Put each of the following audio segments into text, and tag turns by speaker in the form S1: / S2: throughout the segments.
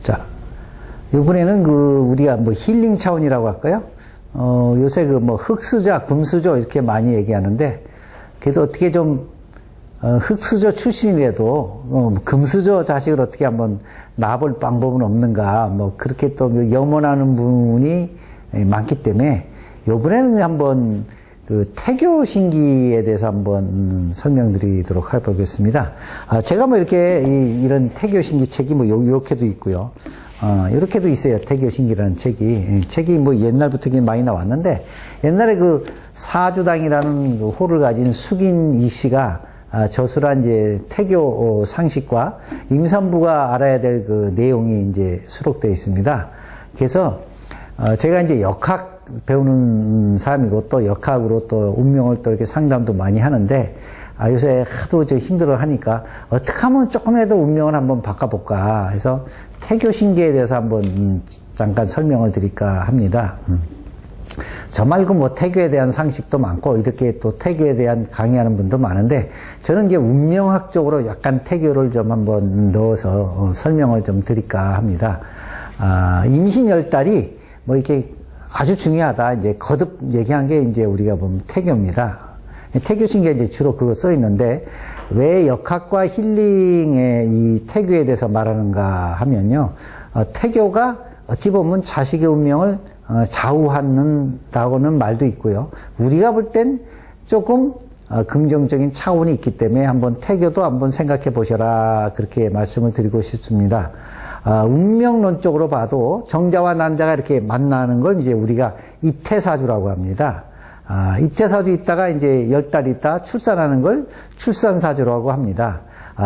S1: 자, 이번에는 우리가 뭐 힐링 차원이라고 할까요? 요새 흑수저, 금수저 이렇게 많이 얘기하는데, 그래도 어떻게 좀, 흑수저 출신이라도, 금수저 자식을 어떻게 한번 낳아볼 방법은 없는가, 그렇게 또 염원하는 분이 많기 때문에, 요번에는 한번 태교 신기에 대해서 한번 설명드리도록 해보겠습니다. 제가 이렇게 이런 태교 신기 책이 이렇게도 있고요. 이렇게도 있어요. 태교 신기라는 책이 옛날부터 많이 나왔는데, 옛날에 사주당이라는 호를 가진 숙인 이 씨가 저술한 이제 태교 상식과 임산부가 알아야 될 내용이 이제 수록되어 있습니다. 그래서 제가 이제 역학 배우는 사람이고 또 역학으로 또 운명을 또 이렇게 상담도 많이 하는데, 요새 하도 힘들어 하니까 어떻게 하면 조금이라도 운명을 한번 바꿔볼까 해서 태교 신기에 대해서 한번 잠깐 설명을 드릴까 합니다. 저 말고 태교에 대한 상식도 많고 이렇게 또 태교에 대한 강의하는 분도 많은데, 저는 이제 운명학적으로 약간 태교를 좀 한번 넣어서 설명을 좀 드릴까 합니다. 임신 10달이 이렇게 아주 중요하다. 이제 거듭 얘기한 게 이제 우리가 보면 태교입니다. 태교 신기에 이제 주로 그거 써 있는데, 왜 역학과 힐링의 이 태교에 대해서 말하는가 하면요. 태교가 어찌 보면 자식의 운명을 좌우한다고는 말도 있고요. 우리가 볼 땐 조금 긍정적인 차원이 있기 때문에 한번 태교도 한번 생각해 보셔라. 그렇게 말씀을 드리고 싶습니다. 운명론적으로 봐도 정자와 난자가 이렇게 만나는 걸 이제 우리가 입태사주라고 합니다. 입태사주 있다가 이제 10달 있다 출산하는 걸 출산사주라고 합니다.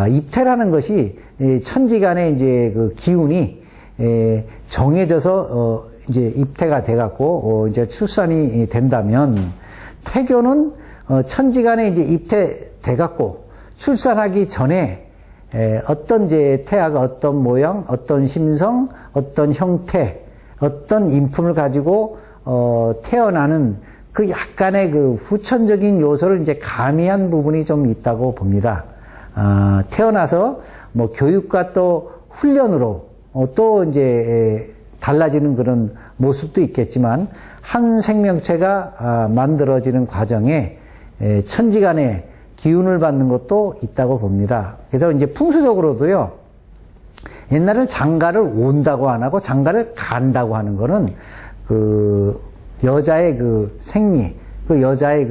S1: 입태라는 것이 천지간의 이제 기운이 정해져서 이제 입태가 돼갖고 이제 출산이 된다면, 태교는 천지간에 이제 입태돼갖고 출산하기 전에 어떤 이제 태아가 어떤 모양, 어떤 심성, 어떤 형태, 어떤 인품을 가지고 태어나는 약간의 후천적인 요소를 이제 가미한 부분이 좀 있다고 봅니다. 태어나서 교육과 또 훈련으로 또 이제 달라지는 그런 모습도 있겠지만, 한 생명체가 만들어지는 과정에 천지간의 기운을 받는 것도 있다고 봅니다. 그래서 이제 풍수적으로도요, 옛날에는 장가를 온다고 안 하고 장가를 간다고 하는 거는 여자의 생리, 여자의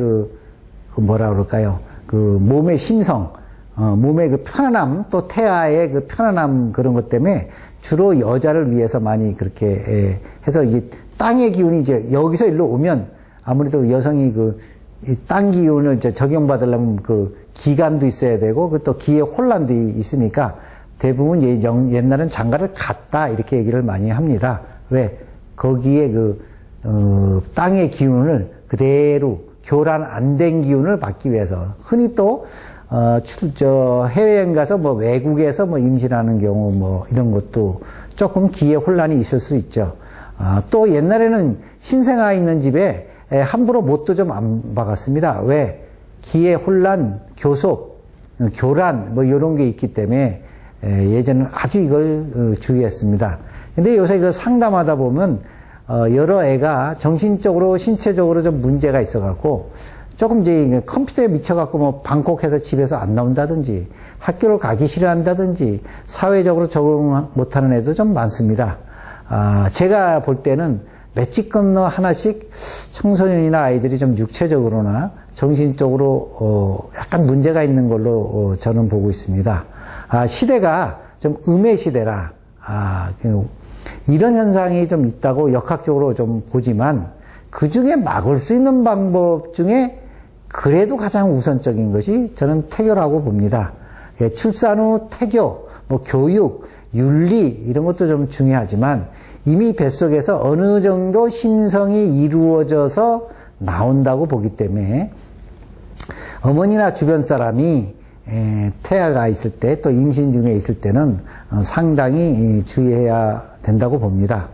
S1: 뭐라 그럴까요? 몸의 심성, 몸의 편안함, 또 태아의 편안함, 그런 것 때문에 주로 여자를 위해서 많이 그렇게 해서 이게 땅의 기운이 이제 여기서 일로 오면 아무래도 여성이 이 땅 기운을 적용받으려면 기간도 있어야 되고 또 기의 혼란도 있으니까 대부분 옛날엔 장가를 갔다 이렇게 얘기를 많이 합니다. 왜? 거기에 땅의 기운을 그대로 교란 안 된 기운을 받기 위해서. 흔히 또 해외여행 가서 외국에서 임신하는 경우 이런 것도 조금 기의 혼란이 있을 수 있죠. 또 옛날에는 신생아 있는 집에 함부로 못도 좀 안 박았습니다. 왜? 기의 혼란, 교속, 교란 이런 게 있기 때문에 예전에는 아주 이걸 주의했습니다. 근데 요새 상담하다 보면 여러 애가 정신적으로, 신체적으로 좀 문제가 있어갖고 조금 이제 컴퓨터에 미쳐갖고 방콕해서 집에서 안 나온다든지 학교를 가기 싫어한다든지 사회적으로 적응 못하는 애도 좀 많습니다. 제가 볼 때는 맷집 건너 하나씩 청소년이나 아이들이 좀 육체적으로나 정신적으로 약간 문제가 있는 걸로 저는 보고 있습니다. 시대가 좀 음의 시대라 이런 현상이 좀 있다고 역학적으로 좀 보지만, 그 중에 막을 수 있는 방법 중에 그래도 가장 우선적인 것이 저는 태교라고 봅니다. 출산 후 태교, 교육, 윤리 이런 것도 좀 중요하지만, 이미 뱃속에서 어느 정도 심성이 이루어져서 나온다고 보기 때문에 어머니나 주변 사람이 태아가 있을 때 또 임신 중에 있을 때는 상당히 주의해야 된다고 봅니다.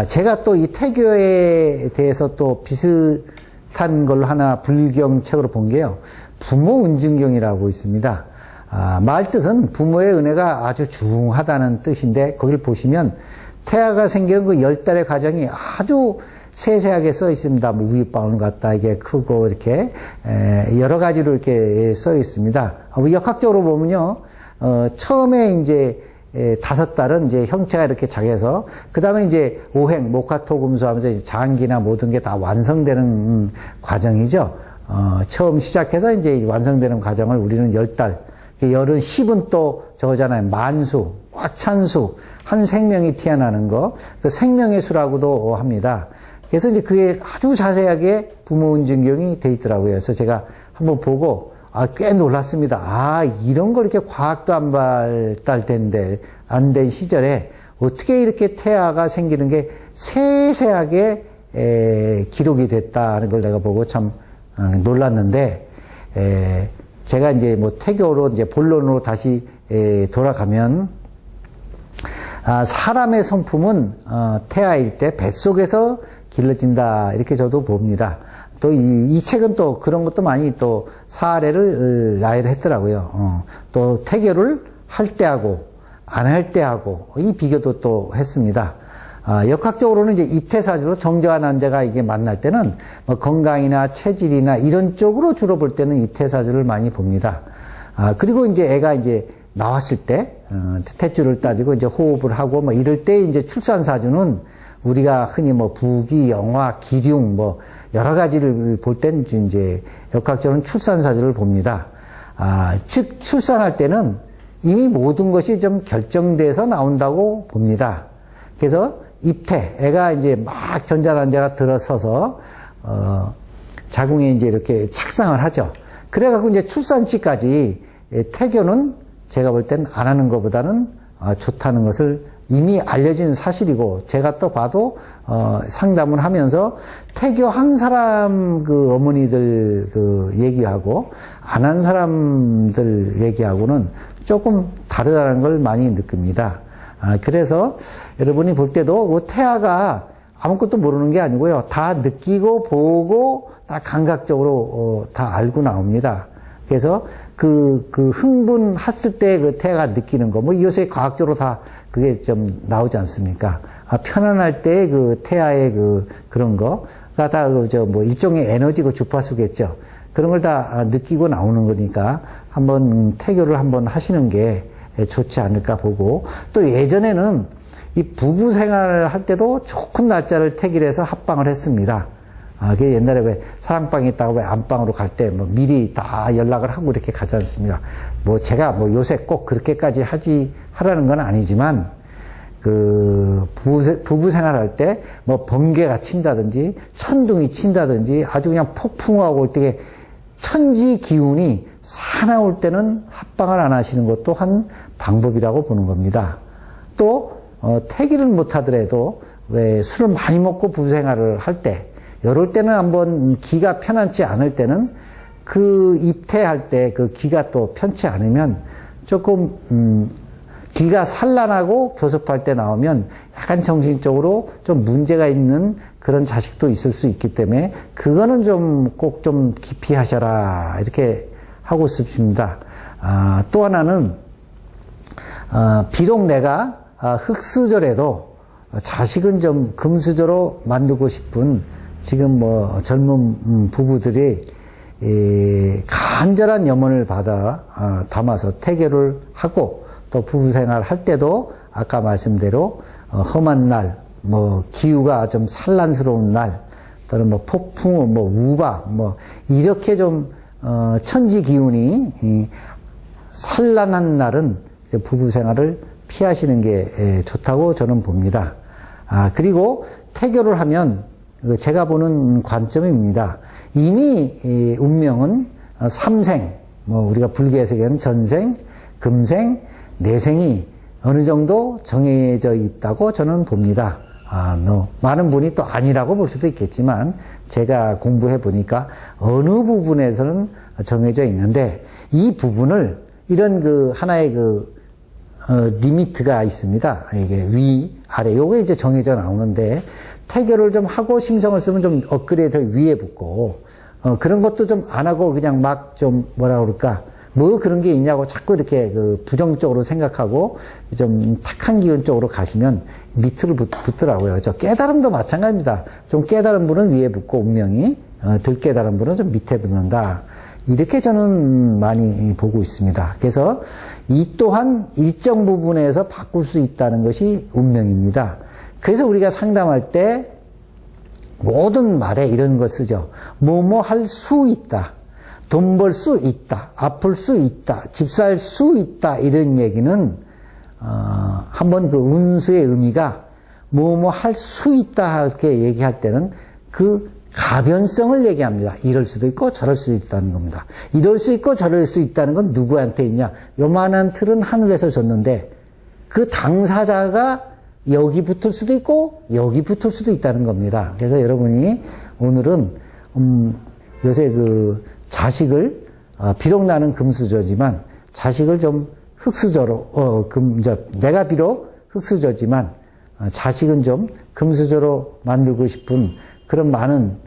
S1: 제가 또 이 태교에 대해서 또 비슷한 걸로 하나 불경 책으로 본 게요, 부모 운증경이라고 있습니다. 말 뜻은 부모의 은혜가 아주 중하다는 뜻인데, 거길 보시면 태아가 생기는 그 10달의 과정이 아주 세세하게 써 있습니다. 뭐 우유방울 같다, 이게 크고, 이렇게, 여러 가지로 이렇게 써 있습니다. 역학적으로 보면요, 처음에 이제 5달은 이제 형체가 이렇게 작아서, 그 다음에 이제 오행, 목화토금수 하면서 이제 장기나 모든 게 다 완성되는 과정이죠. 처음 시작해서 이제 완성되는 과정을 우리는 10달, 열은 10은 또 저거잖아요. 만수, 꽉 찬 수, 한 생명이 태어나는 거, 그 생명의 수라고도 합니다. 그래서 이제 그게 아주 자세하게 부모 운전경이 돼 있더라고요. 그래서 제가 한번 보고, 꽤 놀랐습니다. 이런 걸 이렇게 과학도 안 발달된데, 안 된 시절에 어떻게 이렇게 태아가 생기는 게 세세하게 기록이 됐다는 걸 내가 보고 참 놀랐는데, 제가 이제 뭐 태교로 이제 본론으로 다시 돌아가면, 사람의 성품은 태아일 때 뱃속에서 길러진다, 이렇게 저도 봅니다. 또 이 책은 또 그런 것도 많이 또 사례를 나열을 했더라고요. 또 태교를 할 때하고 안 할 때하고 이 비교도 또 했습니다. 역학적으로는 이제 입퇴사주로 정자와 난자가 이게 만날 때는 뭐 건강이나 체질이나 이런 쪽으로 주로 볼 때는 입퇴사주를 많이 봅니다. 그리고 이제 애가 이제 나왔을 때, 탯줄을 따지고 이제 호흡을 하고 뭐 이럴 때 이제 출산사주는 우리가 흔히 뭐 부기, 영화, 기륭 뭐 여러 가지를 볼 때는 이제 역학적으로는 출산사주를 봅니다. 즉 출산할 때는 이미 모든 것이 좀 결정돼서 나온다고 봅니다. 그래서 입퇴, 애가 이제 막 전자난자가 들어서서 자궁에 이제 이렇게 착상을 하죠. 그래갖고 이제 출산치까지 태교는 제가 볼 땐 안 하는 것보다는 좋다는 것을 이미 알려진 사실이고, 제가 또 봐도 상담을 하면서 태교 한 사람 그 어머니들 그 얘기하고 안 한 사람들 얘기하고는 조금 다르다는 걸 많이 느낍니다. 그래서 여러분이 볼 때도 그 태아가 아무것도 모르는 게 아니고요. 다 느끼고 보고 다 감각적으로 다 알고 나옵니다. 그래서 그 흥분했을 때 그 태아가 느끼는 거, 뭐 요새 과학적으로 다 그게 좀 나오지 않습니까? 편안할 때 그 태아의 그런 거가 다 뭐 일종의 에너지 그 주파수겠죠. 그런 걸 다 느끼고 나오는 거니까 한번 태교를 한번 하시는 게 좋지 않을까 보고, 또 예전에는 이 부부 생활을 할 때도 조금 날짜를 택일해서 합방을 했습니다. 그 옛날에 왜 사랑방이 있다고 왜 안방으로 갈 때 뭐 미리 다 연락을 하고 이렇게 가지 않습니까? 뭐 제가 뭐 요새 꼭 그렇게까지 하라는 건 아니지만, 그 부부 생활할 때 뭐 번개가 친다든지 천둥이 친다든지 아주 그냥 폭풍하고 어떻게 천지 기운이 사나울 때는 합방을 안 하시는 것도 한 방법이라고 보는 겁니다. 또 태기를 못 하더라도 왜 술을 많이 먹고 부부 생활을 할 때, 이럴 때는 한번 기가 편안치 않을 때는 그 입퇴할 때 그 기가 또 편치 않으면 조금 기가 산란하고 교섭할 때 나오면 약간 정신적으로 좀 문제가 있는 그런 자식도 있을 수 있기 때문에 그거는 좀 꼭 좀 깊이 하셔라, 이렇게 하고 싶습니다. 또 하나는 비록 내가 흑수저라도 자식은 좀 금수저로 만들고 싶은 지금 뭐 젊은 부부들이 간절한 염원을 받아 담아서 태교를 하고, 또 부부 생활 할 때도 아까 말씀대로 험한 날, 뭐 기후가 좀 산란스러운 날, 또는 뭐 폭풍, 뭐 우박, 뭐 이렇게 좀 천지 기운이 산란한 날은 부부 생활을 피하시는 게 좋다고 저는 봅니다. 그리고 태교를 하면 제가 보는 관점입니다. 이미 운명은 삼생, 뭐 우리가 불교에서 얘기하는 전생, 금생, 내생이 어느 정도 정해져 있다고 저는 봅니다. 뭐 많은 분이 또 아니라고 볼 수도 있겠지만, 제가 공부해 보니까 어느 부분에서는 정해져 있는데, 이 부분을 이런 그 하나의 리미트가 있습니다. 이게 위, 아래, 요게 이제 정해져 나오는데, 태교를 좀 하고 심성을 쓰면 좀 업그레이드 위에 붙고, 그런 것도 좀 안 하고 그냥 막 좀 뭐라 그럴까, 뭐 그런 게 있냐고 자꾸 이렇게 그 부정적으로 생각하고 좀 탁한 기운 쪽으로 가시면 밑으로 붙더라고요. 저 깨달음도 마찬가지입니다. 좀 깨달은 분은 위에 붙고 운명이 덜 깨달은 분은 좀 밑에 붙는다. 이렇게 저는 많이 보고 있습니다. 그래서 이 또한 일정 부분에서 바꿀 수 있다는 것이 운명입니다. 그래서 우리가 상담할 때 모든 말에 이런 걸 쓰죠. 뭐뭐 할 수 있다. 돈 벌 수 있다. 아플 수 있다. 집 살 수 있다. 이런 얘기는 한번 그 운수의 의미가 뭐뭐 할 수 있다. 이렇게 얘기할 때는 그 가변성을 얘기합니다. 이럴 수도 있고 저럴 수도 있다는 겁니다. 이럴 수 있고 저럴 수 있다는 건 누구한테 있냐? 요만한 틀은 하늘에서 줬는데 그 당사자가 여기 붙을 수도 있고 여기 붙을 수도 있다는 겁니다. 그래서 여러분이 오늘은 요새 그 자식을 비록 나는 금수저지만 자식을 좀 흙수저로 내가 비록 흙수저지만 자식은 좀 금수저로 만들고 싶은 그런 많은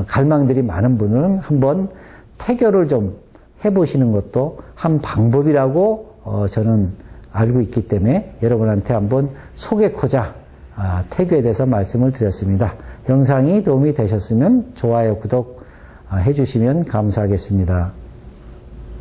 S1: 갈망들이 많은 분은 한번 태교를 좀 해보시는 것도 한 방법이라고 저는 알고 있기 때문에 여러분한테 한번 소개코자 태교에 대해서 말씀을 드렸습니다. 영상이 도움이 되셨으면 좋아요, 구독 해주시면 감사하겠습니다.